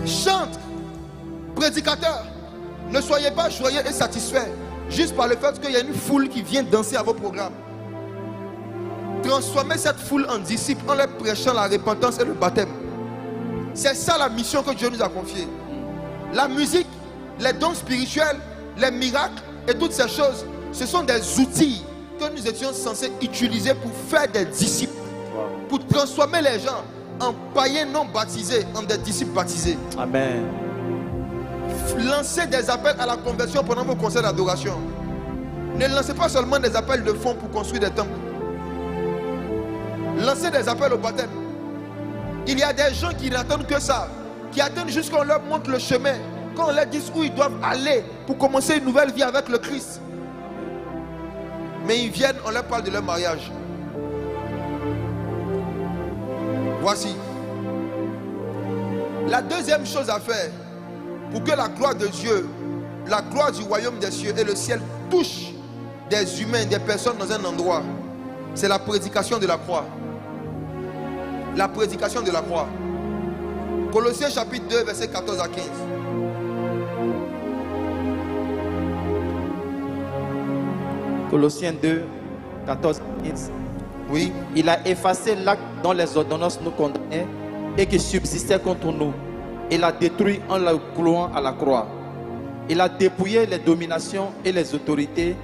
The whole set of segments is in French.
Chante, prédicateur, ne soyez pas joyeux et satisfaits juste par le fait qu'il y a une foule qui vient danser à vos programmes. Transformez cette foule en disciples en leur prêchant la repentance et le baptême. C'est ça la mission que Dieu nous a confiée. La musique, les dons spirituels, les miracles et toutes ces choses, ce sont des outils que nous étions censés utiliser pour faire des disciples, pour transformer les gens en païens non baptisés en des disciples baptisés. Amen. Lancez des appels à la conversion pendant vos concerts d'adoration. Ne lancez pas seulement des appels de fonds pour construire des temples. Lancez des appels au baptême. Il y a des gens qui n'attendent que ça, qui attendent juste qu'on leur montre le chemin, qu'on leur dise où ils doivent aller pour commencer une nouvelle vie avec le Christ. Mais ils viennent, on leur parle de leur mariage. Voici. La deuxième chose à faire pour que la gloire de Dieu, la gloire du royaume des cieux et le ciel touchent des humains, des personnes dans un endroit, c'est la prédication de la croix. La prédication de la croix. Colossiens chapitre 2, versets 14 à 15. Colossiens 2, 14 à 15. Oui. Il a effacé l'acte dont les ordonnances nous condamnaient et qui subsistait contre nous. Il l'a détruit en le clouant à la croix. Il a dépouillé les dominations et les autorités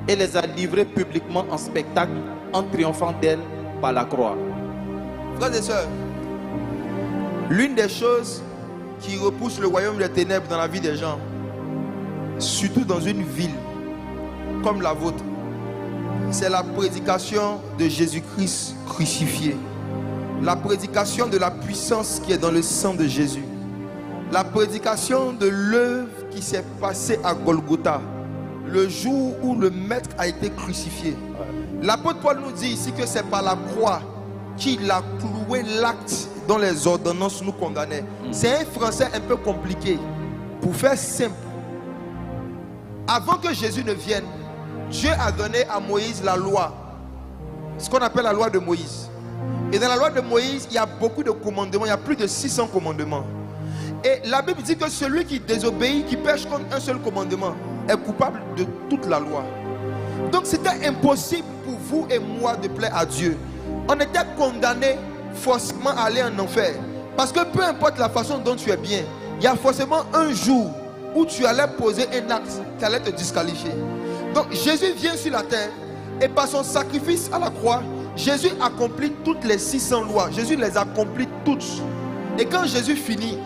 et les a livrées publiquement en spectacle en triomphant d'elles par la croix. Frères et sœurs, l'une des choses qui repousse le royaume des ténèbres dans la vie des gens, surtout dans une ville comme la vôtre, c'est la prédication de Jésus-Christ crucifié. La prédication de la puissance qui est dans le sang de Jésus. La prédication de l'œuvre qui s'est passée à Golgotha, le jour où le maître a été crucifié. L'apôtre Paul nous dit ici que c'est par la croix qu'il a cloué l'acte dont les ordonnances nous condamnaient. C'est un français un peu compliqué. Pour faire simple, avant que Jésus ne vienne, Dieu a donné à Moïse la loi, ce qu'on appelle la loi de Moïse. Et dans la loi de Moïse, il y a beaucoup de commandements, il y a plus de 600 commandements. Et la Bible dit que celui qui désobéit, qui pêche contre un seul commandement, est coupable de toute la loi. Donc c'était impossible pour vous et moi de plaire à Dieu. On était condamnés forcément à aller en enfer. Parce que peu importe la façon dont tu es bien, il y a forcément un jour où tu allais poser un acte qui allait te disqualifier. Donc Jésus vient sur la terre et par son sacrifice à la croix, Jésus accomplit toutes les 600 lois. Jésus les accomplit toutes. Et quand Jésus finit,